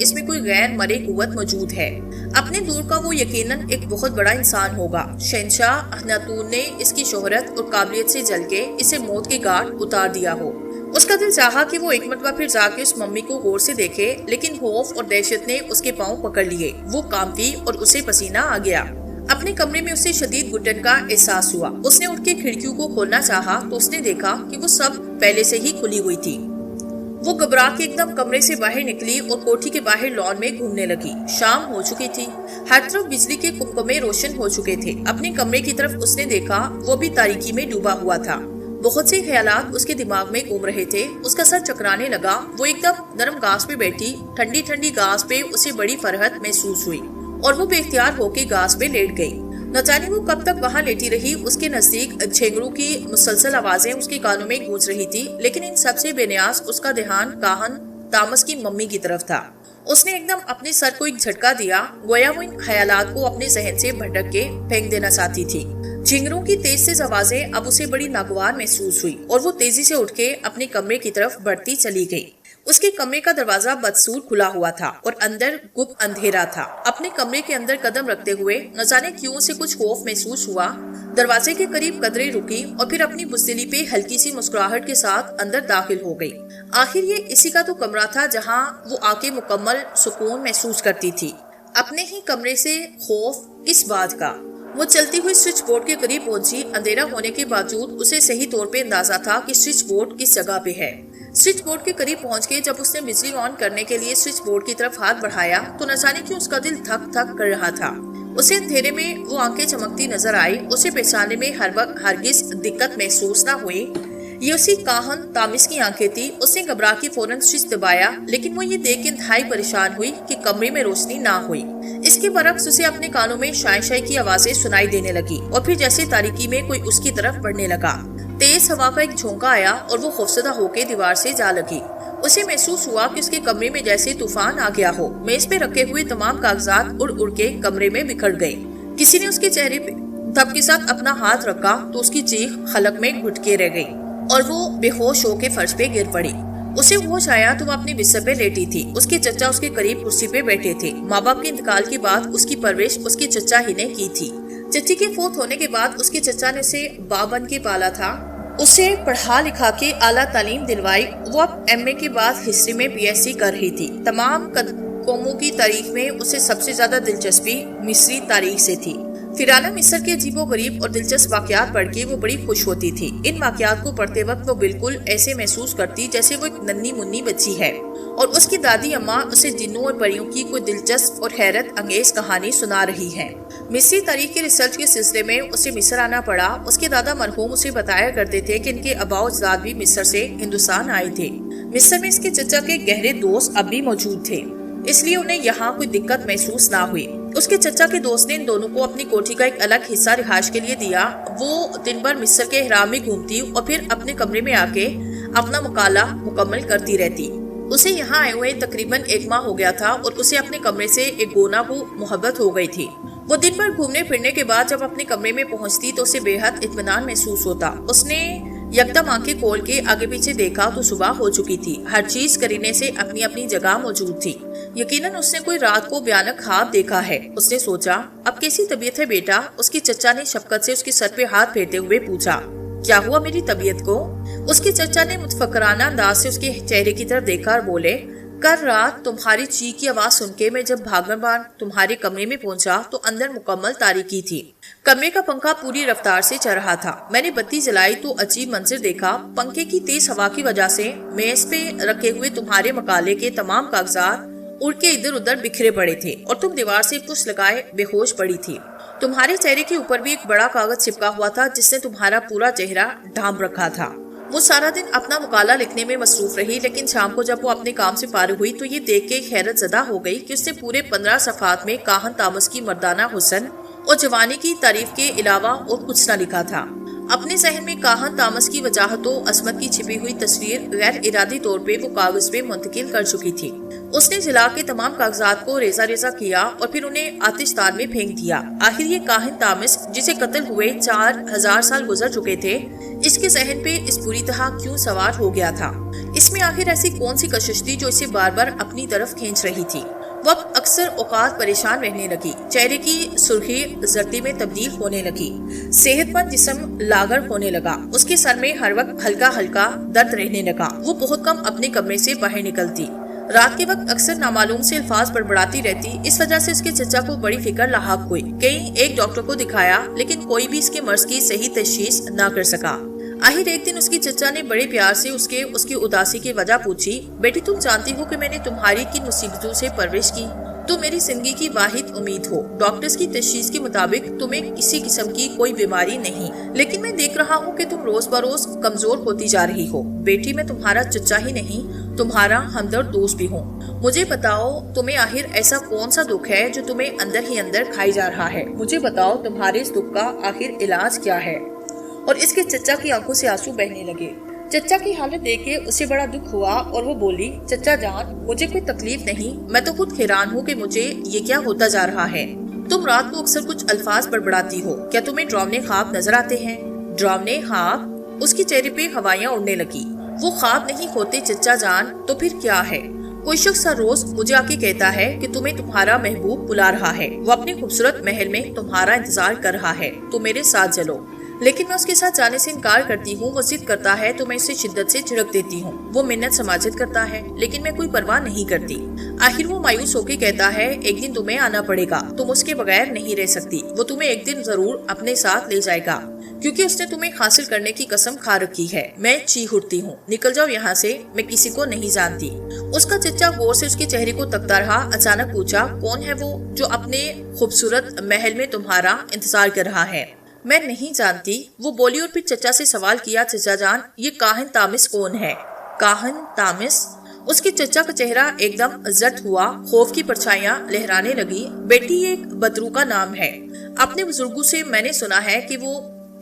اس میں کوئی غیر مرئی قوت موجود ہے۔ اپنے دور کا وہ یقیناً ایک بہت بڑا انسان ہوگا۔ شہنشاہ اخناتون نے اس کی شہرت اور قابلیت سے جل کے اسے موت کے گھاٹ اتار دیا ہو۔ اس کا دل چاہا کہ وہ ایک مرتبہ پھر جا کے اس ممی کو غور سے دیکھے، لیکن خوف اور دہشت نے اس کے پاؤں پکڑ لیے۔ وہ کانپی اور اسے پسینہ آ گیا۔ اپنے کمرے میں اسے شدید گھٹن کا احساس ہوا۔ اس نے اٹھ کے کھڑکیوں کو کھولنا چاہا تو اس نے دیکھا کہ وہ سب پہلے سے ہی کھلی ہوئی تھی۔ وہ گھبرا کے ایک دم کمرے سے باہر نکلی اور کوٹھی کے باہر لان میں گھومنے لگی۔ شام ہو چکی تھی، ہر طرف بجلی کے کمکمے روشن ہو چکے تھے۔ اپنے کمرے کی طرف اس نے دیکھا، وہ بھی تاریکی میں ڈوبا ہوا تھا۔ بہت سے خیالات اس کے دماغ میں گھوم رہے تھے۔ اس کا سر چکرانے لگا۔ وہ ایک دم نرم گھاس پہ بیٹھی، ٹھنڈی ٹھنڈی گھاس پہ اسے بڑی فرحت محسوس ہوئی اور وہ بے اختیار ہو کے گھاس پہ لیٹ گئی۔ نہ جانے وہ کب تک وہاں لیٹی رہی۔ اس کے نزدیک جھینگروں کی مسلسل آوازیں اس کے کانوں میں گونج رہی تھی، لیکن ان سب سے بے نیاز اس کا دھیان کاہن تامس کی ممی کی طرف تھا۔ اس نے ایک دم اپنے سر کو ایک جھٹکا دیا، گویا وہ ان خیالات کو اپنے ذہن سے بھٹک کے پھینک دینا چاہتی تھی۔ جھینگروں کی تیز تیز آوازیں اب اسے بڑی ناگوار محسوس ہوئی اور وہ تیزی سے اٹھ کے اپنے کمرے کی طرف بڑھتی چلی گئی۔ اس کے کمرے کا دروازہ بدسور کھلا ہوا تھا اور اندر گپ اندھیرا تھا۔ اپنے کمرے کے اندر قدم رکھتے ہوئے نہ جانے کیوں اسے کچھ خوف محسوس ہوا۔ دروازے کے قریب قدرے رکی اور پھر اپنی بزدلی پہ ہلکی سی مسکراہٹ کے ساتھ اندر داخل ہو گئی۔ آخر یہ اسی کا تو کمرہ تھا جہاں وہ آ کے مکمل سکون محسوس کرتی تھی۔ اپنے ہی کمرے سے خوف کس بات کا؟ وہ چلتی ہوئی سوئچ بورڈ کے قریب پہنچی۔ اندھیرا ہونے کے باوجود اسے صحیح طور پہ اندازہ تھا کہ سوئچ بورڈ کس جگہ پہ ہے۔ سوئچ بورڈ کے قریب پہنچ کے جب اس نے بجلی آن کرنے کے لیے سوئچ بورڈ کی طرف ہاتھ بڑھایا تو نہ جانے کیوں اس کا دل تھک تھک کر رہا تھا۔ اسے اندھیرے میں وہ آنکھیں چمکتی نظر آئی۔ اسے پہچاننے میں ہر وقت ہرگز دقت محسوس نہ ہوئی۔ یہ اسی کاہن تامس کی آنکھیں تھی۔ اس نے گھبرا کے فوراً سوئچ دبایا، لیکن وہ یہ دیکھ کے انتہائی پریشان ہوئی کہ کمرے میں روشنی نہ ہوئی۔ اس کے برعکس اسے اپنے کانوں میں شائیں شائیں کی آوازیں سنائی دینے لگی اور پھر جیسے تاریکی میں کوئی اس کی طرف بڑھنے لگا۔ تیز ہوا کا ایک جھونکا آیا اور وہ خوفزدہ ہو کے دیوار سے جا لگی۔ اسے محسوس ہوا کہ اس کے کمرے میں جیسے طوفان آ گیا ہو۔ میز پہ رکھے ہوئے تمام کاغذات اڑ اڑ کے کمرے میں بکھر گئے۔ کسی نے اس کے چہرے پہ دھب کے ساتھ اپنا ہاتھ رکھا تو اس کی چیخ خلق میں گھٹ کے رہ گئی اور وہ بے ہوش ہو کے فرش پہ گر پڑی۔ اسے ہوش آیا تو وہ اپنے بستر پہ لیٹی تھی۔ اس کے چچا اس کے قریب کرسی پہ بیٹھے تھے۔ ماں باپ کے انتقال کے بعد اس کی پرورش اس کے چچا ہی نے کی تھی۔ چچی کے فوت ہونے کے بعد اس کے چچا نے اسے باپ بن کے پالا تھا۔ اسے پڑھا لکھا کے اعلیٰ تعلیم دلوائی۔ وہ اب ایم اے کے بعد ہسٹری میں پی ایچ ڈی کر رہی تھی۔ تمام قوموں کی تاریخ میں اسے سب سے زیادہ دلچسپی مصری تاریخ سے تھی۔ فیرانہ مصر کے عجیب و غریب اور دلچسپ واقعات پڑھ کے وہ بڑی خوش ہوتی تھی۔ ان واقعات کو پڑھتے وقت وہ بالکل ایسے محسوس کرتی جیسے وہ ایک ننھی منی بچی ہے اور اس کی دادی اماں اسے جنوں اور پریوں کی کوئی دلچسپ اور حیرت انگیز کہانی سنا رہی ہے۔ مصری تاریخ کے ریسرچ کے سلسلے میں اسے مصر آنا پڑا۔ اس کے دادا مرحوم اسے بتایا کرتے تھے کہ ان کے آباء و اجداد بھی مصر سے ہندوستان آئے تھے۔ مصر میں اس کے چچا کے گہرے دوست اب بھی موجود تھے، اس لیے انہیں یہاں کوئی دقت محسوس نہ ہوئی۔ اس کے چچا کے دوست نے ان دونوں کو اپنی کوٹھی کا ایک الگ حصہ رہائش کے لیے دیا۔ وہ دن بھر مصر کے احرام میں گھومتی اور پھر اپنے کمرے میں آ کے اپنا مطالعہ مکمل کرتی رہتی۔ اسے یہاں آئے ہوئے تقریباً 1 ماہ ہو گیا تھا اور اسے اپنے کمرے سے ایک گونا کو محبت ہو گئی تھی۔ وہ دن بھر گھومنے پھرنے کے بعد جب اپنے کمرے میں پہنچتی تو اسے بے حد اطمینان محسوس ہوتا۔ اس نے یکدم آنکھیں کھول کے آگے پیچھے دیکھا تو صبح ہو چکی تھی۔ ہر چیز قرینے سے اپنی اپنی جگہ موجود تھی۔ یقیناً اس نے کوئی رات کو بھیانک خواب دیکھا ہے۔ اس نے سوچا، اب کیسی طبیعت ہے بیٹا؟ اس کی چچا نے شفقت سے اس کے سر پہ ہاتھ پھیرتے ہوئے پوچھا۔ کیا ہوا میری طبیعت کو؟ اس کے چچا نے متفکرانہ انداز سے اس کے چہرے کی طرف دیکھا اور بولے، کل رات تمہاری چیخ کی آواز سن کے میں جب بھاگن تمہارے کمرے میں پہنچا تو اندر مکمل تاریکی تھی۔ کمرے کا پنکھا پوری رفتار سے چل رہا تھا۔ میں نے بتی جلائی تو عجیب منظر دیکھا۔ پنکھے کی تیز ہوا کی وجہ سے میز پہ رکھے ہوئے تمہارے مقالے کے تمام کاغذات اڑ کے ادھر ادھر بکھرے پڑے تھے اور تم دیوار سے پش لگائے بے ہوش پڑی تھی۔ تمہارے چہرے کے اوپر بھی ایک بڑا کاغذ چپکا ہوا تھا جس نے تمہارا پورا چہرہ ڈھانپ رکھا تھا۔ وہ سارا دن اپنا مقالہ لکھنے میں مصروف رہی، لیکن شام کو جب وہ اپنے کام سے فارغ ہوئی تو یہ دیکھ کے حیرت زدہ ہو گئی کہ اس نے پورے 15 صفحات میں کاہن تامس کی مردانہ حسن اور جوانی کی تعریف کے علاوہ اور کچھ نہ لکھا تھا۔ اپنے ذہن میں کاہن تامس کی وجاہت و عصمت کی چھپی ہوئی تصویر غیر ارادی طور پہ وہ کاغذ پہ منتقل کر چکی تھی۔ اس نے جلا کے تمام کاغذات کو ریزہ ریزہ کیا اور پھر انہیں آتش دان میں پھینک دیا۔ آخر یہ کاہن تامس جسے قتل ہوئے 4000 سال گزر چکے تھے، اس کے ذہن پہ اس بری طرح کیوں سوار ہو گیا تھا؟ اس میں آخر ایسی کون سی کشش تھی جو اسے بار بار اپنی طرف کھینچ رہی تھی؟ وہ اکثر اوقات پریشان رہنے لگی، چہرے کی سرخی زردی میں تبدیل ہونے لگی، صحت مند جسم لاغر ہونے لگا، اس کے سر میں ہر وقت ہلکا ہلکا درد رہنے لگا۔ وہ بہت کم اپنے کمرے سے باہر نکلتی، رات کے وقت اکثر نامعلوم سے الفاظ بڑبڑاتی رہتی۔ اس وجہ سے اس کے چچا کو بڑی فکر لاحق ہوئی۔ کئی ایک ڈاکٹر کو دکھایا لیکن کوئی بھی اس کے مرض کی صحیح تشخیص نہ کر سکا۔ آخر ایک دن اس کی چچا نے بڑے پیار سے اس کی اداسی کی وجہ پوچھی۔ بیٹی، تم جانتی ہو کہ میں نے تمہاری کن مصیبتوں سے پرورش کی؟ تم میری زندگی کی واحد امید ہو۔ ڈاکٹرز کی تشخیص کے مطابق تمہیں کسی قسم کی کوئی بیماری نہیں، لیکن میں دیکھ رہا ہوں کہ تم روز بروز کمزور ہوتی جا رہی ہو۔ بیٹی، میں تمہارا چچا ہی نہیں، تمہارا ہمدرد دوست بھی ہوں۔ مجھے بتاؤ تمہیں آخر ایسا کون سا دکھ ہے جو تمہیں اندر ہی اندر کھائی جا رہا ہے؟ مجھے بتاؤ تمہارے اس دکھ کا آخر علاج کیا ہے؟ اور اس کے چچا کی آنکھوں سے آنسو بہنے لگے۔ چچا کی حالت دیکھ کے اسے بڑا دکھ ہوا اور وہ بولی، چچا جان، مجھے کوئی تکلیف نہیں، میں تو خود حیران ہوں کہ مجھے یہ کیا ہوتا جا رہا ہے۔ تم رات کو اکثر کچھ الفاظ بڑبڑاتی ہو، کیا تمہیں ڈراونے خواب نظر آتے ہیں؟ ڈراونے خواب؟ اس کی چہرے پہ ہوائیاں اڑنے لگی۔ وہ خواب نہیں ہوتے چچا جان، تو پھر کیا ہے؟ کوئی شخص ہر روز مجھے آ کے کہتا ہے کہ تمہیں تمہارا محبوب بلا رہا ہے، وہ اپنے خوبصورت محل میں تمہارا انتظار کر رہا ہے، تم میرے ساتھ چلو۔ لیکن میں اس کے ساتھ جانے سے انکار کرتی ہوں، وہ ضد کرتا ہے تو میں اسے شدت سے جھڑک دیتی ہوں۔ وہ منت سماجت کرتا ہے لیکن میں کوئی پرواہ نہیں کرتی۔ آخر وہ مایوس ہو کے کہتا ہے، ایک دن تمہیں آنا پڑے گا، تم اس کے بغیر نہیں رہ سکتی، وہ تمہیں ایک دن ضرور اپنے ساتھ لے جائے گا، کیونکہ اس نے تمہیں حاصل کرنے کی قسم کھا رکھی ہے۔ میں چیخ اٹھتی ہوں، نکل جاؤ یہاں سے، میں کسی کو نہیں جانتی۔ اس کا چچا غور سے اس کے چہرے کو تکتا رہا، اچانک پوچھا، کون ہے وہ جو اپنے خوبصورت محل میں تمہارا انتظار کر رہا ہے؟ میں نہیں جانتی، وہ بولی اور پھر چچا سے سوال کیا، چچا جان، یہ کاہن تامس کون ہے؟ کاہن تامس؟ اس کے چچا کا چہرہ ایک دم زرد ہوا، خوف کی پرچھائیاں لہرانے لگی۔ بیٹی، یہ ایک بدرو کا نام ہے، اپنے بزرگوں سے میں نے سنا ہے کہ وہ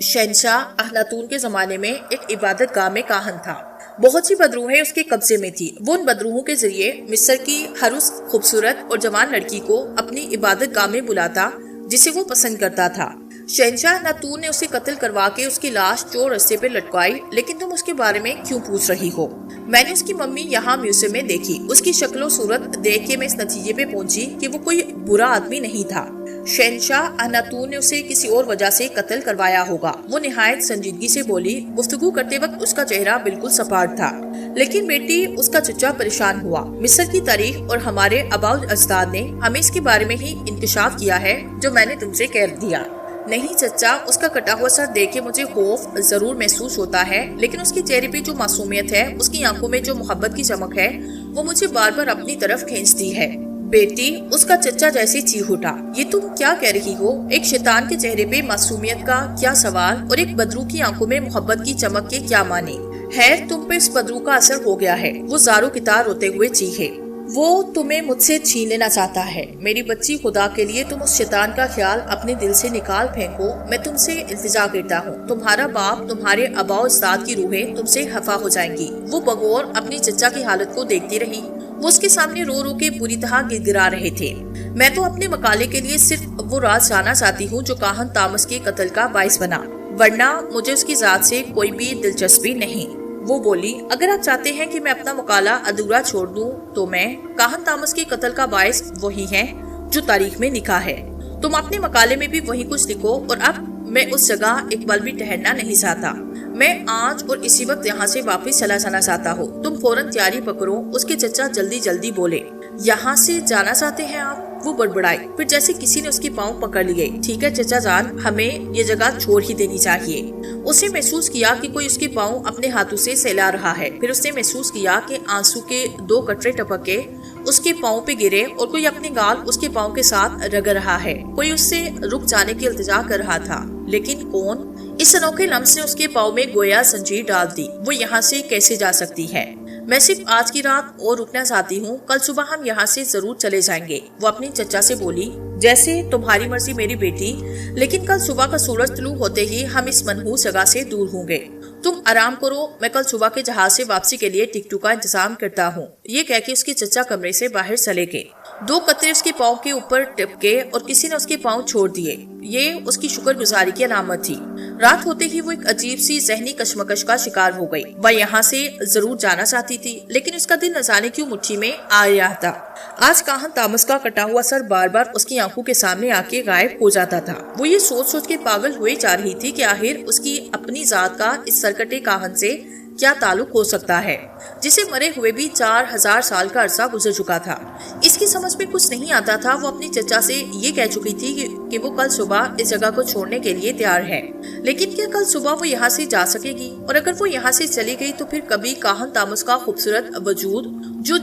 شہنشاہ اخناتون کے زمانے میں ایک عبادت گاہ میں کاہن تھا۔ بہت سی بدروہیں اس کے قبضے میں تھی، وہ ان بدروہوں کے ذریعے مصر کی ہر اس خوبصورت اور جوان لڑکی کو اپنی عبادت گاہ میں بلاتا جسے وہ پسند کرتا تھا۔ شہنشاہ ناتون نے اسے قتل کروا کے اس کی لاش چور رستے پہ لٹکوائی، لیکن تم اس کے بارے میں کیوں پوچھ رہی ہو؟ میں نے اس کی ممی یہاں میوزیم میں دیکھی، اس کی شکل و صورت دیکھ کے میں اس نتیجے پہ پہنچی کہ وہ کوئی برا آدمی نہیں تھا۔ شہنشاہ اخناتون نے اسے کسی اور وجہ سے قتل کروایا ہوگا۔ وہ نہایت سنجیدگی سے بولی، گفتگو کرتے وقت اس کا چہرہ بالکل سپاٹ تھا۔ لیکن بیٹی، اس کا چچا پریشان ہوا۔ مصر کی تاریخ اور ہمارے آباء اجداد نے ہمیں اس کے بارے میں ہی انکشاف کیا ہے جو میں نے تم سے کہہ دیا۔ نہیں چچا، اس کا کٹا ہوا سر دیکھ کے مجھے خوف ضرور محسوس ہوتا ہے، لیکن اس کے چہرے پہ جو معصومیت ہے، اس کی آنکھوں میں جو محبت کی چمک ہے، وہ مجھے بار بار اپنی طرف کھینچتی ہے۔ بیٹی، اس کا چچا جیسے چیخ اٹھا، یہ تم کیا کہہ رہی ہو؟ ایک شیطان کے چہرے پہ معصومیت کا کیا سوال اور ایک بدرو کی آنکھوں میں محبت کی چمک کے کیا معنی؟ خیر، تم پہ اس بدرو کا اثر ہو گیا ہے، وہ زارو کتار روتے ہوئے چیخے۔ وہ تمہیں مجھ سے چھین لینا چاہتا ہے۔ میری بچی، خدا کے لیے تم اس شیطان کا خیال اپنے دل سے نکال پھینکو، میں تم سے التجا کرتا ہوں۔ تمہارا باپ، تمہارے آباء و اجداد کی روحیں تم سے خفا ہو جائیں گی۔ وہ بغور اپنی چچا کی حالت کو دیکھتی رہی، وہ اس کے سامنے رو رو کے بری طرح گڑگڑا رہے تھے۔ میں تو اپنے مقالے کے لیے صرف وہ راز جاننا چاہتی ہوں جو کاہن تامس کے قتل کا باعث بنا، ورنہ مجھے اس کی ذات سے کوئی بھی دلچسپی نہیں۔ وہ بولی، اگر آپ چاہتے ہیں کہ میں اپنا مقالہ ادھورا چھوڑ دوں تو میں کاہن تامس کے قتل کا باعث وہی ہے جو تاریخ میں لکھا ہے۔ تم اپنے مقالے میں بھی وہی کچھ لکھو، اور اب میں اس جگہ ایک پل بھی ٹھہرنا نہیں چاہتا۔ میں آج اور اسی وقت یہاں سے واپس چلا جانا چاہتا ہوں۔ تم فوراً تیاری پکڑو۔ اس کے چچا جلدی جلدی بولے، یہاں سے جانا چاہتے ہیں آپ؟ وہ بڑبڑائی، پھر جیسے کسی نے اس کے پاؤں پکڑ لیے۔ ٹھیک ہے چچا جان، ہمیں یہ جگہ چھوڑ ہی دینی چاہیے۔ اس نے محسوس کیا کہ کوئی اس کے پاؤں اپنے ہاتھوں سے سہلا رہا ہے، پھر اس نے محسوس کیا کہ آنسو کے 2 قطرے ٹپک کے اس کے پاؤں پہ گرے اور کوئی اپنے گال اس کے پاؤں کے ساتھ رگڑ رہا ہے۔ کوئی اس سے رک جانے کی التجا کر رہا تھا، لیکن کون؟ اس انوکھے لمس نے اس کے پاؤں میں گویا زنجیر ڈال دی۔ وہ یہاں سے کیسے جا سکتی ہے؟ میں صرف آج کی رات اور رکنا چاہتی ہوں، کل صبح ہم یہاں سے ضرور چلے جائیں گے۔ وہ اپنی چچا سے بولی، جیسے تمہاری مرضی میری بیٹی، لیکن کل صبح کا سورج طلوع ہوتے ہی ہم اس منحوس جگہ سے دور ہوں گے۔ تم آرام کرو، میں کل صبح کے جہاز سے واپسی کے لیے ٹکٹوں کا انتظام کرتا ہوں۔ یہ کہہ کے اس کے چچا کمرے سے باہر چلے گئے۔ 2 قطرے اس کے پاؤں کے اوپر ٹپکے اور کسی نے اس کے پاؤں چھوڑ دیے۔ یہ اس کی شکر گزاری کی علامت تھی۔ رات ہوتے ہی وہ ایک عجیب سی ذہنی کشمکش کا شکار ہو گئی۔ وہ یہاں سے ضرور جانا چاہتی تھی، لیکن اس کا دل نہ جانے کیوں مٹھی میں آ رہا تھا۔ آج کاہن تامس کا کٹا ہوا سر بار بار اس کی آنکھوں کے سامنے آ کے غائب ہو جاتا تھا۔ وہ یہ سوچ سوچ کے پاگل ہوئے جا رہی تھی کہ آخر اس کی اپنی ذات کا اس سرکٹے کاہن سے کیا تعلق ہو سکتا ہے، جسے مرے ہوئے بھی 4000 سال کا عرصہ گزر چکا تھا۔ اس کی سمجھ میں کچھ نہیں آتا تھا۔ وہ اپنی چچا سے یہ کہہ چکی تھی کہ وہ کل صبح اس جگہ کو چھوڑنے کے لیے تیار ہے، لیکن کیا کل صبح وہ یہاں سے جا سکے گی؟ اور اگر وہ یہاں سے چلی گئی تو پھر کبھی کاہن تامس کا خوبصورت وجود جو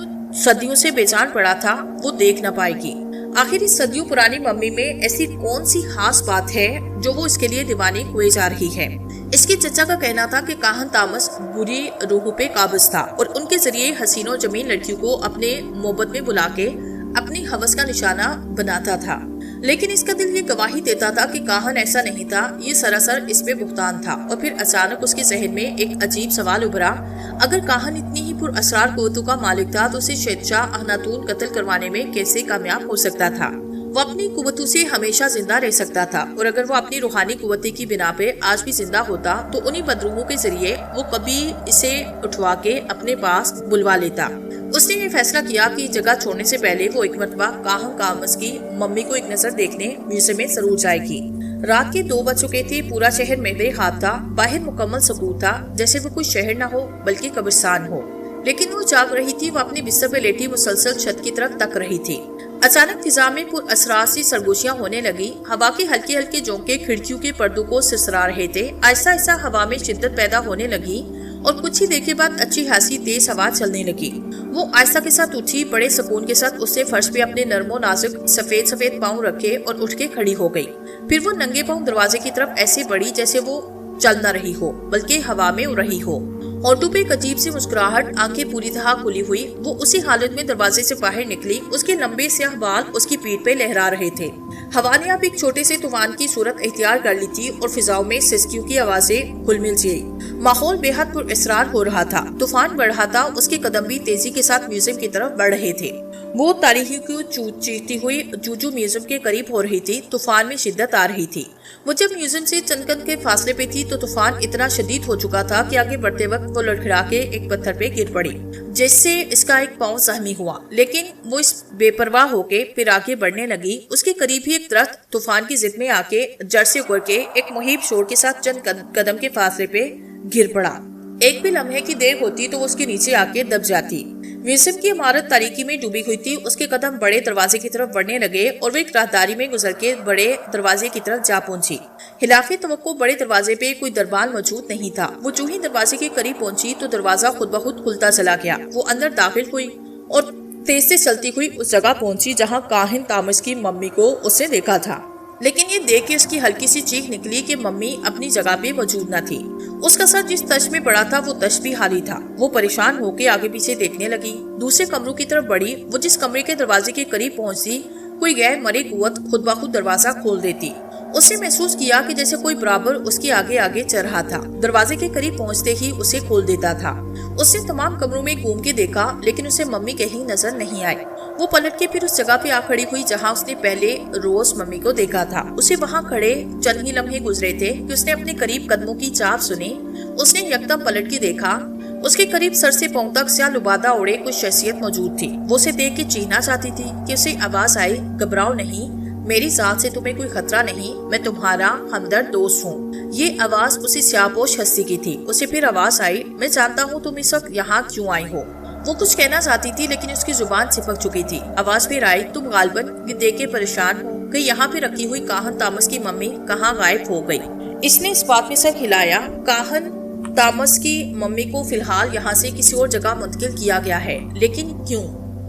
صدیوں سے بے جان پڑا تھا وہ دیکھ نہ پائے گی۔ آخر اس صدیوں پرانی ممی میں ایسی کون سی خاص بات ہے جو وہ اس کے لیے دیوانی ہوئے جا رہی ہے؟ اس کے چچا کا کہنا تھا کہ کاہن تامس بری روحوں پہ قابض تھا اور ان کے ذریعے حسین و جمیل لڑکیوں کو اپنے محبت میں بلا کے اپنی ہوس کا نشانہ بناتا تھا، لیکن اس کا دل یہ گواہی دیتا تھا کہ کاہن ایسا نہیں تھا۔ یہ سراسر اس پہ بہتان تھا۔ اور پھر اچانک اس کے ذہن میں ایک عجیب سوال ابھرا، اگر کاہن اتنی ہی پر اسرار قوتوں کا مالک تھا تو اسے شہنشاہ اخناتون قتل کروانے میں کیسے کامیاب ہو سکتا تھا؟ وہ اپنی قوتوں سے ہمیشہ زندہ رہ سکتا تھا، اور اگر وہ اپنی روحانی قوتیں کی بنا پہ آج بھی زندہ ہوتا تو انہی بدروحوں کے ذریعے وہ کبھی اسے اٹھوا کے اپنے پاس بلوا لیتا۔ اس نے یہ فیصلہ کیا کہ جگہ چھوڑنے سے پہلے وہ ایک مرتبہ کاہن تامس کی ممی کو ایک نظر دیکھنے میوزیم میں ضرور جائے گی۔ رات کے 2 بج چکے تھے۔ پورا شہر مہدے خواب تھا۔ باہر مکمل سکوت تھا، جیسے وہ کوئی شہر نہ ہو بلکہ قبرستان ہو، لیکن وہ جاگ رہی تھی۔ وہ اپنے بستر پہ لیٹی مسلسل چھت کی طرف تک رہی تھی۔ اچانک فضا میں پر اسرار سی سرگوشیاں ہونے لگی۔ ہوا کے ہلکے ہلکے جھونکے کھڑکیوں کے پردوں کو سرسرا رہے تھے۔ آہستہ آہستہ ہوا میں شدت پیدا ہونے لگی اور کچھ ہی دیر کے بعد اچھی خاصی تیز ہوا چلنے لگی۔ وہ آہستہ کے ساتھ اٹھی، بڑے سکون کے ساتھ اس نے فرش پہ اپنے نرم و نازک سفید سفید پاؤں رکھے اور اٹھ کے کھڑی ہو گئی۔ پھر وہ ننگے پاؤں دروازے کی طرف ایسے بڑھی جیسے وہ چل نہ رہی ہو بلکہ ہوا میں اڑ رہی ہو۔ ہونٹوں پہ ایک عجیب سی مسکراہٹ، آنکھیں پوری طرح کھلی ہوئی، وہ اسی حالت میں دروازے سے باہر نکلی۔ اس کے لمبے سیاہ بال اس کی پیٹھ پہ لہرا رہے تھے۔ ہوا نے اب ایک چھوٹے سے طوفان کی صورت اختیار کر لی تھی اور فضاؤں میں سسکیوں کی آوازیں گھل مل گئی۔ ماحول بے حد پر اسرار ہو رہا تھا۔ طوفان بڑھ رہا تھا، اس کے قدم بھی تیزی کے ساتھ میوزیم کی طرف بڑھ رہے تھے۔ وہ تاریخی کو چیختی ہوئی جوجو میوزیم کے قریب ہو رہی تھی۔ طوفان میں شدت آ رہی تھی۔ وہ جب میوزیم سے چند قدم کے فاصلے پہ تھی تو طوفان اتنا شدید ہو چکا تھا کہ آگے بڑھتے وقت وہ لڑکھڑا کے ایک پتھر پہ گر پڑی، جس سے اس کا ایک پاؤں زخمی ہوا، لیکن وہ اس بے پرواہ ہو کے پھر آگے بڑھنے لگی۔ اس کے قریب ہی ایک درخت طوفان کی زد میں آ کے جڑ سے اکڑ کے ایک مہیب شور کے ساتھ چند قدم کے فاصلے پہ گر پڑا۔ ایک بھی لمحے کی دیر ہوتی تو وہ اس کے نیچے آ کے دب جاتی۔ میوزیم کی عمارت تاریکی میں ڈوبی ہوئی تھی۔ اس کے قدم بڑے دروازے کی طرف بڑھنے لگے اور وہ ایک راہداری میں گزر کے بڑے دروازے کی طرف جا پہنچی۔ خلاف توقع بڑے دروازے پہ کوئی دربان موجود نہیں تھا۔ وہ جو ہی دروازے کے قریب پہنچی تو دروازہ خود بخود کھلتا چلا گیا۔ وہ اندر داخل ہوئی اور تیز سے چلتی ہوئی اس جگہ پہنچی جہاں کاہن تامس کی ممی کو اس نے دیکھا تھا، لیکن یہ دیکھ کے اس کی ہلکی سی چیخ نکلی کہ ممی اپنی جگہ پہ موجود نہ تھی۔ اس کا سر جس تش میں پڑا تھا وہ تش بھی خالی تھا۔ وہ پریشان ہو کے آگے پیچھے دیکھنے لگی، دوسرے کمروں کی طرف بڑھی۔ وہ جس کمرے کے دروازے کے قریب پہنچی کوئی غیر مرئی قوت خود بخود دروازہ کھول دیتی۔ اس نے محسوس کیا کہ جیسے کوئی برابر اس کے آگے آگے چل رہا تھا، دروازے کے قریب پہنچتے ہی اسے کھول دیتا تھا۔ اس نے تمام کمروں میں گھوم کے دیکھا لیکن اسے ممی کہیں نظر نہیں آئی۔ وہ پلٹ کے پھر اس جگہ پہ آ کھڑی ہوئی جہاں اس نے پہلے روز ممی کو دیکھا تھا۔ اسے وہاں کھڑے چند ہی لمحے گزرے تھے کہ اس نے اپنے قریب قدموں کی چاپ سنی۔ اس نے یکدم پلٹ کے دیکھا، اس کے قریب سر سے پاؤں تک سیاہ لبادہ اوڑے کوئی شخصیت موجود تھی۔ وہ اسے دیکھ کے چیخنا چاہتی تھی کہ اسے آواز آئی، گھبراؤ نہیں، میری ذات سے تمہیں کوئی خطرہ نہیں، میں تمہارا ہمدرد دوست ہوں۔ یہ آواز اسی سیاہ پوش ہستی کی تھی۔ اسے پھر آواز آئی، میں جانتا ہوں تم اس وقت یہاں کیوں آئی ہو۔ وہ کچھ کہنا چاہتی تھی لیکن اس کی زبان چپک چکی تھی۔ آواز پھر آئی، تم غالباً یہ دیکھ کے پریشان ہو کہ یہاں پہ رکھی ہوئی کاہن تامس کی ممی کہاں غائب ہو گئی۔ اس نے اس بات میں سر ہلایا، کاہن تامس کی ممی کو فی الحال یہاں سے کسی اور جگہ منتقل کیا گیا ہے، لیکن کیوں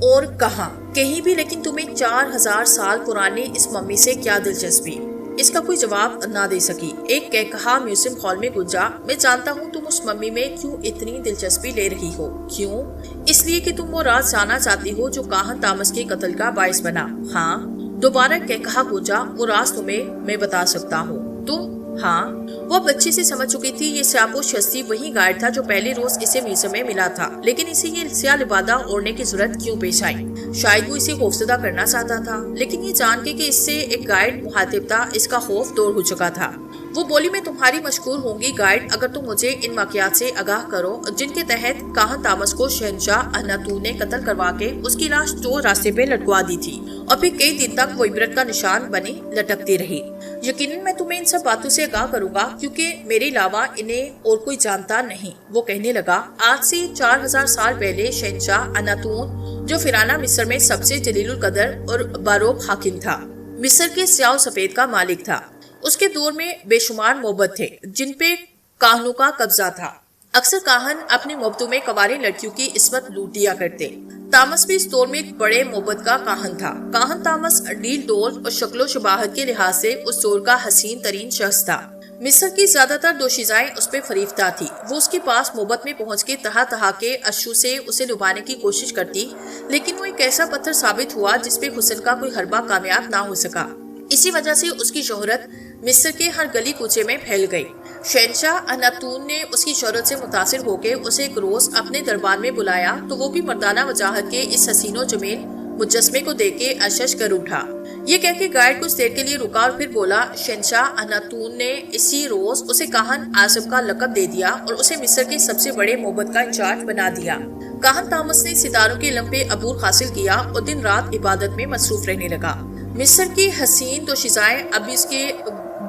اور کہاں؟ کہیں بھی، لیکن تمہیں 4000 سال پرانے اس ممی سے کیا دلچسپی؟ اس کا کوئی جواب نہ دے سکی۔ ایک کہا میوزیم ہال میں گونجا، میں جانتا ہوں تم اس ممی میں کیوں اتنی دلچسپی لے رہی ہو۔ کیوں؟ اس لیے کہ تم وہ راز جاننا چاہتی ہو جو کاہن تامس کے قتل کا باعث بنا۔ ہاں، دوبارہ کہا گونجا، وہ راز تمہیں میں بتا سکتا ہوں۔ تم؟ ہاں۔ وہ اب اچھے سے سمجھ چکی تھی یہ سیاہپوش شخصی وہی گائیڈ تھا جو پہلے روز اسے میوزیم میں ملا تھا، لیکن اسے یہ سیاہ لبادہ اوڑھنے کی ضرورت کیوں پیش آئی؟ شاید وہ اسے خوفزدہ کرنا چاہتا تھا، لیکن یہ جان کے کہ اس سے ایک گائیڈ مخاطب تھا، اس کا خوف دور ہو چکا تھا۔ وہ بولی، میں تمہاری مشکور ہوں گی گائیڈ اگر تم مجھے ان واقعات سے آگاہ کرو جن کے تحت کاہن تامس کو شہنشاہ اخناتون نے قتل کروا کے اس کی لاش جو راستے پہ لٹکوا دی تھی اور پھر کئی دن تک وہ عبرت کا نشان بنی لٹکتی رہی۔ یقیناً میں تمہیں ان سب باتوں سے آگاہ کروں گا کیونکہ میرے علاوہ انہیں اور کوئی جانتا نہیں۔ وہ کہنے لگا، آج سے 4000 سال پہلے شہنشاہ اخناتون جو فیرانہ مصر میں سب سے جلیل القدر اور باروق حاکم تھا، مصر کے سیاہ و سفید کا مالک تھا۔ اس کے دور میں بے شمار معبد تھے جن پہ کاہنوں کا قبضہ تھا۔ اکثر کاہن اپنے معبدوں میں کنواری لڑکیوں کی عصمت لوٹ لیا کرتے۔ تامس بھی اس دور میں ایک بڑے معبد کا کاہن تھا۔ کاہن تامس ڈیل ڈول اور شکل و شباہت کے لحاظ سے اس دور کا حسین ترین شخص تھا۔ مصر کی زیادہ تر دوشیزائیں اس پہ فریفتہ تھی۔ وہ اس کے پاس معبد میں پہنچ کے طرح کے اشو سے اسے لبانے کی کوشش کرتی، لیکن وہ ایک ایسا پتھر ثابت ہوا جس پہ حسن کا کوئی حربہ کامیاب نہ ہو سکا۔ اسی وجہ سے اس کی شہرت مصر کے ہر گلی کوچے میں پھیل گئی۔ شہنشاہ اخناتون نے اس کی شہرت سے متاثر ہو کے اسے ایک روز اپنے دربار میں بلایا تو وہ بھی مردانہ وجاہت کے اس حسین و جمیل مجسمے کو دیکھ کے اشش کر اٹھا۔ یہ کہہ کے گائیڈ کچھ دیر کے لیے رکا اور پھر بولا، شہنشاہ اخناتون نے اسی روز اسے کاہن اعظم کا لقب دے دیا اور اسے مصر کے سب سے بڑے معبد کا انچارج بنا دیا۔ کاہن تامس نے ستاروں کے علم پہ عبور حاصل کیا اور دن رات عبادت میں مصروف رہنے لگا۔ مصر کی حسین دوشیزائیں ابھی اس کے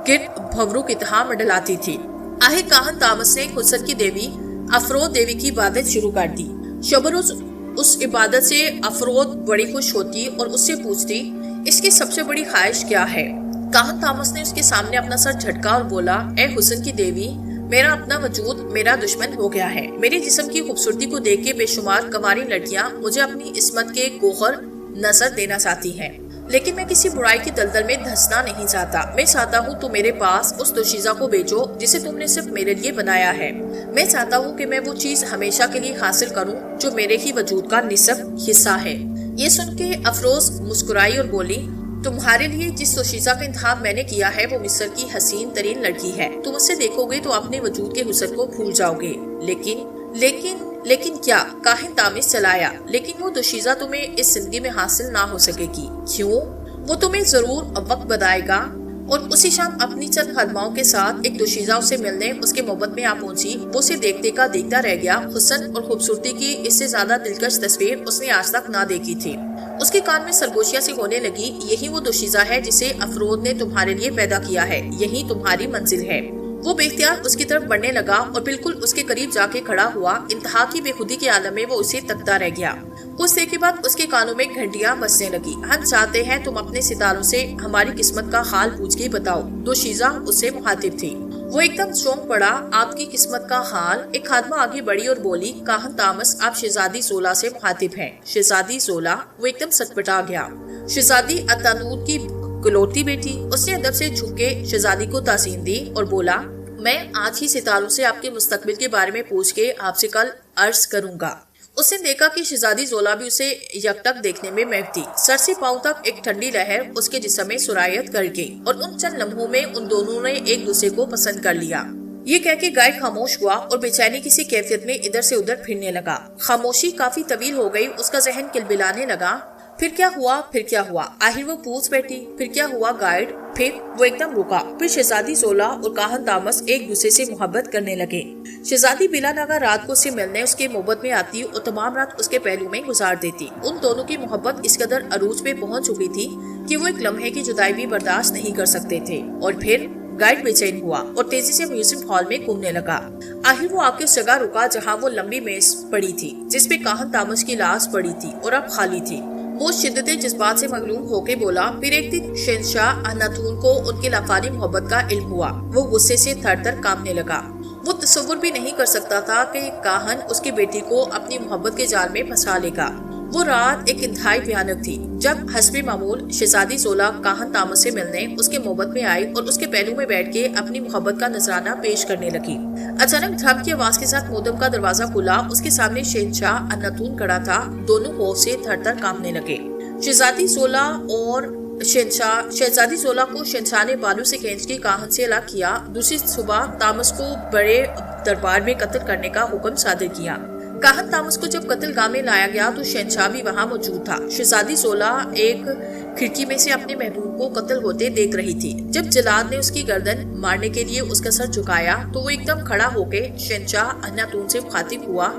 گرد بھوروں کی طرح منڈلاتی تھی۔ آخر کاہن تامس نے حسن کی دیوی افرود دیوی کی عبادت شروع کر دی۔ شب روز اس عبادت سے افرود بڑی خوش ہوتی اور اس سے پوچھتی، اس کی سب سے بڑی خواہش کیا ہے؟ کاہن تامس نے اس کے سامنے اپنا سر جھٹکا اور بولا، اے حسن کی دیوی، میرا اپنا وجود میرا دشمن ہو گیا ہے۔ میرے جسم کی خوبصورتی کو دیکھ کے بے شمار کنواری لڑکیاں مجھے اپنی عصمت کے گوہر نظر دینا چاہتی ہیں، لیکن میں کسی برائی کی دلدل میں دھنسنا نہیں چاہتا۔ میں چاہتا ہوں تو میرے پاس اس دوشیزہ کو بیچو جسے تم نے صرف میرے لیے بنایا ہے۔ میں چاہتا ہوں کہ میں وہ چیز ہمیشہ کے لیے حاصل کروں جو میرے ہی وجود کا نصف حصہ ہے۔ یہ سن کے افروز مسکرائی اور بولی، تمہارے لیے جس دوشیزہ کا انتخاب میں نے کیا ہے وہ مصر کی حسین ترین لڑکی ہے۔ تم اسے دیکھو گے تو اپنے وجود کے حسن کو بھول جاؤ گے۔ لیکن کیا؟ کاہن تامس چلایا، لیکن وہ دوشیزہ تمہیں اس زندگی میں حاصل نہ ہو سکے گی۔ کیوں؟ وہ تمہیں ضرور وقت بتائے گا۔ اور اسی شام اپنی چند خادماؤں کے ساتھ ایک دوشیزہ اسے ملنے اس کے معبد میں آ پہنچی۔ وہ اسے دیکھتے کا دیکھتا رہ گیا۔ حسن اور خوبصورتی کی اس سے زیادہ دلکش تصویر اس نے آج تک نہ دیکھی تھی۔ اس کے کان میں سرگوشیاں سی ہونے لگی، یہی وہ دوشیزہ ہے جسے افرود نے تمہارے لیے پیدا کیا ہے، یہی تمہاری منزل ہے۔ وہ بے اختیار اس کی طرف بڑھنے لگا اور بالکل اس کے قریب جا کے کھڑا ہوا۔ انتہا کی بے خودی کے عالم میں وہ اسے تکتا رہ گیا۔ کچھ دیر کے بعد اس کے کانوں میں گھنٹیاں بجنے لگی۔ ہم چاہتے ہیں تم اپنے ستاروں سے ہماری قسمت کا حال پوچھ کے بتاؤ۔ دوشیزہ اس سے مخاطب تھی۔ وہ ایک دم چونک پڑا، آپ کی قسمت کا حال؟ ایک خادمہ آگے بڑھی اور بولی، کاہن تامس آپ شہزادی زولا سے مخاطب ہیں۔ شہزادی زولا؟ وہ ایک دم سٹپٹا گیا۔ شہزادی اخناتون کی گلوٹی بیٹی؟ اس نے ادب سے جھک کے شہزادی کو تعظیم دی اور بولا، میں آج ہی ستاروں سے آپ کے مستقبل کے بارے میں پوچھ کے آپ سے کل عرض کروں گا۔ اس نے دیکھا کہ شہزادی زولا بھی اسے یکٹک دیکھنے میں محو تھی۔ سر سے پاؤں تک ایک ٹھنڈی لہر اس کے جسم میں سرایت کر گئی اور ان چند لمحوں میں ان دونوں نے ایک دوسرے کو پسند کر لیا۔ یہ کہہ کے گائیڈ خاموش ہوا اور بے چینی کسی کیفیت میں ادھر سے ادھر پھرنے لگا۔ خاموشی کافی طویل ہو گئی۔ اس کا ذہن کلبلانے لگا، پھر کیا ہوا؟ آخر وہ پوچھ بیٹھی، پھر کیا ہوا گائیڈ؟ پھر وہ ایک دم رکا۔ پھر شہزادی زولا اور کاہن تامس ایک دوسرے سے محبت کرنے لگے۔ شہزادی بلا ناگا رات کو اسے ملنے اس کے معبد میں آتی اور تمام رات اس کے پہلو میں گزار دیتی۔ ان دونوں کی محبت اس قدر عروج پہ پہنچ چکی تھی کہ وہ ایک لمحے کی جدائی بھی برداشت نہیں کر سکتے تھے۔ اور پھر گائیڈ بے چین ہوا اور تیزی سے میوزیم ہال میں گھومنے لگا۔ آخر وہ آ کے اس جگہ رکا جہاں وہ لمبی میز پڑی تھی جس پہ کاہن تامس کی لاش پڑی تھی اور اب خالی تھی۔ وہ شدت جذبات سے مغلوب ہو کے بولا، پھر ایک دن شہنشاہ اخناتون کو ان کے لافانی محبت کا علم ہوا۔ وہ غصے سے تھر تھر کانپنے لگا۔ وہ تصور بھی نہیں کر سکتا تھا کہ کاہن اس کی بیٹی کو اپنی محبت کے جال میں پھنسا لے گا۔ وہ رات ایک انتہائی بھیانک تھی جب حسب معمول شہزادی زولا کاہن تامس سے ملنے اس کے محبت میں آئی اور اس کے پہلو میں بیٹھ کے اپنی محبت کا نذرانہ پیش کرنے لگی۔ اچانک دھڑام کی آواز کے ساتھ مودم کا دروازہ کھلا، اس کے سامنے شہنشاہ اناتون کھڑا تھا۔ دونوں خوف سے تھر تھر کانپنے لگے۔ شہزادی زولا کو شہنشاہ نے بالوں سے کھینچ کے کاہن سے الگ کیا۔ دوسری صبح تامس کو بڑے دربار میں قتل کرنے کا حکم صادر کیا۔ کاہن تامس کو جب قتل گاہ میں لایا گیا تو شہنشاہ بھی وہاں موجود تھا۔ شہزادی زولا ایک کھڑکی میں سے اپنے محبوب کو قتل ہوتے دیکھ رہی تھی۔ جب جلاد نے اس کی گردن مارنے کے لیے اس کا سر جھکایا تو وہ ایک دم کھڑا ہو کے شہنشاہ اناتون سے مخاطب ہوا،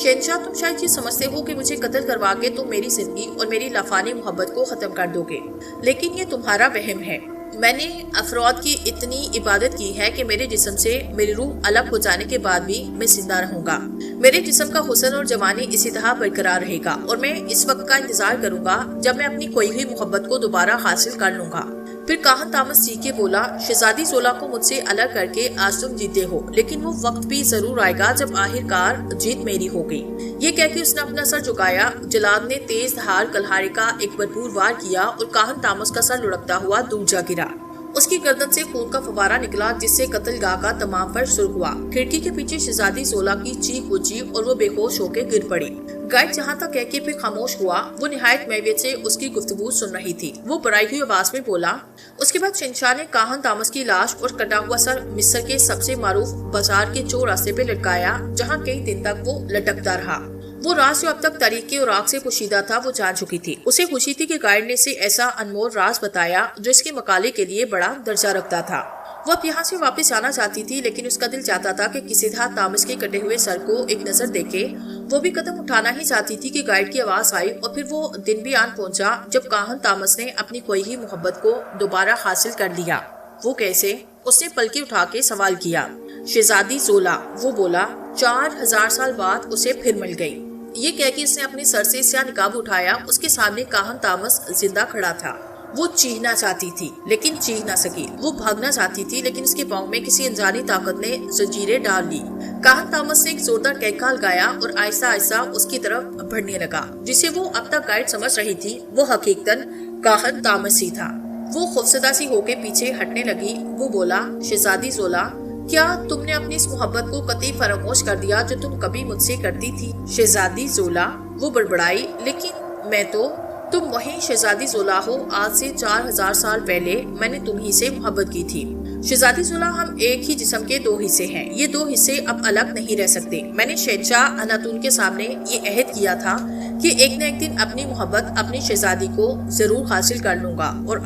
شہنشاہ تم شاید یہ سمجھتے ہو کہ مجھے قتل کروا کے تم میری زندگی اور میری لافانی محبت کو ختم کر دو گے، لیکن یہ تمہارا وہم ہے۔ میں نے افراد کی اتنی عبادت کی ہے کہ میرے جسم سے میری روح الگ ہو جانے کے بعد بھی میں زندہ رہوں گا۔ میرے جسم کا حسن اور جوانی اسی طرح برقرار رہے گا اور میں اس وقت کا انتظار کروں گا جب میں اپنی کھوئی ہوئی محبت کو دوبارہ حاصل کر لوں گا۔ پھر کاہن تامس جی کے بولا، شہزادی زولا کو مجھ سے الگ کر کے آج تم جیتے ہو، لیکن وہ وقت بھی ضرور آئے گا جب آخر کار جیت میری ہوگی۔ یہ کہہ کے اس نے اپنا سر جھکایا۔ جلاد نے تیز دھار کلہاڑی کا ایک بھرپور وار کیا اور کاہن تامس کا سر لڑکتا ہوا دور جا گرا۔ اس کی گردن سے خون کا فوارہ نکلا جس سے قتل گاہ کا تمام فرش سرخ ہوا۔ کھڑکی کے پیچھے شہزادی زولا کی چیخ گونجی اور وہ بے ہوش ہو کے گر پڑی۔ گائیڈ جہاں تک کہہ کے پھر خاموش ہوا۔ وہ نہایت میویت سے اس کی گفتگو سن رہی تھی۔ وہ بڑائی ہوئی آواز میں بولا، اس کے بعد شہنشاہ نے کاہن تامس کی لاش اور کٹا ہوا سر مصر کے سب سے معروف بازار کے چور راستے پہ لٹکایا، جہاں کئی دن تک وہ لٹکتا رہا۔ وہ راز جو اب تک تاریخ کے اوراق سے پوشیدہ تھا وہ جان چکی تھی۔ اسے خوشی تھی کہ گائیڈ نے اسے ایسا انمول راز بتایا جو اس کے مقالے کے لیے بڑا درجہ رکھتا تھا۔ وہ اب یہاں سے واپس جانا چاہتی تھی، لیکن اس کا دل چاہتا تھا کہ کسی طرح تامس کے کٹے ہوئے سر کو ایک نظر دیکھے۔ وہ بھی قدم اٹھانا ہی چاہتی تھی کہ گائیڈ کی آواز آئی اور پھر وہ دن بھی آن پہنچا جب کاہن تامس نے اپنی کھوئی ہوئی محبت کو دوبارہ حاصل کر لیا۔ وہ کیسے؟ اس نے پلکی اٹھا کے سوال کیا۔ شہزادی زولا، وہ بولا، 4000 سال بعد اسے پھر مل گئی۔ یہ کہہ کے اس نے اپنے سر سے سیاہ نقاب اٹھایا۔ اس کے سامنے کاہن تامس زندہ کھڑا تھا۔ وہ چیخنا چاہتی تھی لیکن چیخ نہ سکی۔ وہ بھاگنا چاہتی تھی لیکن اس کے پاؤں میں کسی انجانی طاقت نے زنجیریں ڈال لی۔ کاہن تامس نے ایک زوردار کہکا لگایا اور آہستہ آہستہ اس کی طرف بڑھنے لگا۔ جسے وہ اب تک گائیڈ سمجھ رہی تھی وہ حقیقتاً کاہن تامس ہی تھا۔ وہ خوفزدہ سی ہو کے پیچھے ہٹنے لگی۔ وہ بولا، شہزادی زولا، کیا تم نے اپنی اس محبت کو قطعی فراموش کر دیا جو تم کبھی مجھ سے کرتی تھی؟ شہزادی زولا، وہ بڑبڑائی، لیکن میں تو تم وہی شہزادی زولا ہو۔ آج سے 4000 سال پہلے میں نے تم ہی سے محبت کی تھی۔ شہزادی زولا، ہم ایک ہی جسم کے 2 حصے ہیں۔ یہ 2 حصے اب الگ نہیں رہ سکتے۔ میں نے شہنشاہ اناتون کے سامنے یہ عہد کیا تھا کہ ایک نہ ایک دن اپنی محبت اپنی شہزادی کو ضرور حاصل کر لوں گا، اور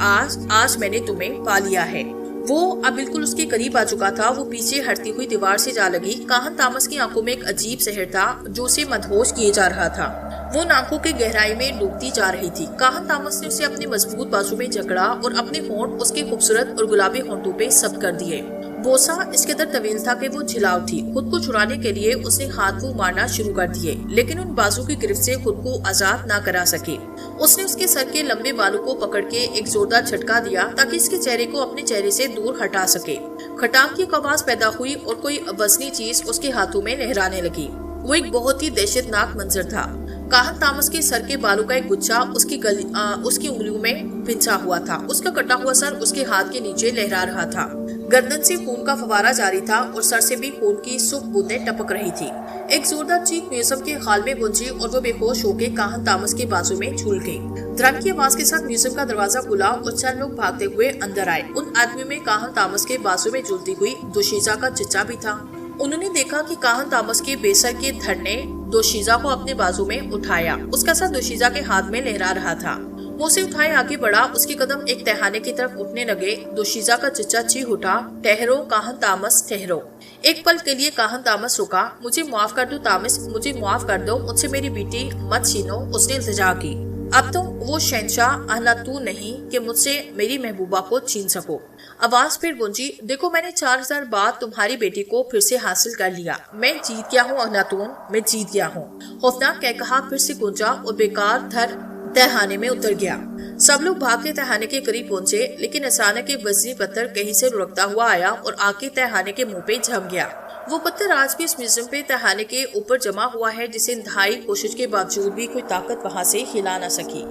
آج میں نے تمہیں پا لیا ہے۔ وہ اب بالکل اس کے قریب آ چکا تھا۔ وہ پیچھے ہٹتی ہوئی دیوار سے جا لگی۔ کاہن تامس کی آنکھوں میں ایک عجیب سحر تھا جو اسے مدہوش کیے جا رہا تھا۔ وہ آنکھوں کے گہرائی میں ڈوبتی جا رہی تھی۔ کاہن تامس نے اسے اپنے مضبوط بازو میں جکڑا اور اپنے ہونٹ اس کے خوبصورت اور گلابی ہونٹوں پہ سبت کر دیے۔ بوسہ اس قدر طویل تھا کہ وہ جھلا اٹھی۔ خود کو چھڑانے کے لیے اس نے ہاتھ کو مارنا شروع کر دیے، لیکن ان بازو کی گرفت سے خود کو آزاد نہ کرا سکے۔ اس نے اس کے سر کے لمبے بالوں کو پکڑ کے ایک زوردار جھٹکا دیا تاکہ اس کے چہرے کو اپنے چہرے سے دور ہٹا سکے۔ کھٹاک کی ایک آواز پیدا ہوئی اور کوئی وزنی چیز اس کے ہاتھوں میں لہرانے لگی۔ وہ ایک بہت ہی دہشت ناک منظر تھا۔ کاہن تامس کے سر کے بالوں کا ایک گچھا اس کی انگلیوں میں پھنسا ہوا تھا۔ اس کا کٹا ہوا سر اس کے ہاتھ کے نیچے لہرا رہا تھا۔ گردن سے خون کا فوارہ جاری تھا اور سر سے بھی خون کی سرخ بوندیں ٹپک رہی تھی۔ ایک زوردار چیخ میوزیم کے ہال میں گونجی اور وہ بے ہوش ہو کے کاہن تامس کے بازو میں جھول گئی۔ دھڑام کی آواز کے ساتھ میوزیم کا دروازہ کھلا اور 4 لوگ بھاگتے ہوئے اندر آئے۔ ان آدمیوں میں کاہن تامس کے بازو میں جھولتی ہوئی دوشیزہ کا چچا بھی تھا۔ انہوں نے دیکھا کہ کاہن تامس کے بے سر کے دھڑ نے دوشیزہ کو اپنے بازو میں اٹھایا۔ اس کا سر دوشیزہ کے ہاتھ میں لہرا رہا تھا۔ وہ اسے اٹھائے آگے بڑھا۔ اس کے قدم ایک تہانے کی طرف اٹھنے لگے۔ دوشیزہ کا چچا چیخ اٹھا، ٹھہرو کاہن تامس، ٹھہرو۔ ایک پل کے لیے کاہن تامس رکا۔ مجھے معاف کر دو تامس، مجھے معاف کر دو، مجھ سے میری بیٹی مت چھینو، اس نے التجا کی۔ اب تم وہ شہنشاہ اناتون نہیں کہ مجھ سے میری محبوبہ کو چھین سکو۔ آواز پھر گونجی، دیکھو میں نے 4000 بعد تمہاری بیٹی کو پھر سے حاصل کر لیا۔ میں جیت گیا ہوں اناتون، میں جیت گیا ہوں۔ خوفناک کہا پھر سے گونجا اور بیکار تھر تہانے میں اتر گیا۔ سب لوگ بھاگ کے تہانے کے قریب پہنچے، لیکن اچانک ایک وزنی پتھر کہیں سے لڑکتا ہوا آیا اور آ کے تہانے کے منہ پہ جم گیا۔ وہ پتھر آج بھی اس میوزیم پہ تہانے کے اوپر جمع ہوا ہے جسے انتہائی کوشش کے باوجود بھی کوئی طاقت وہاں سے ہلا نہ سکی۔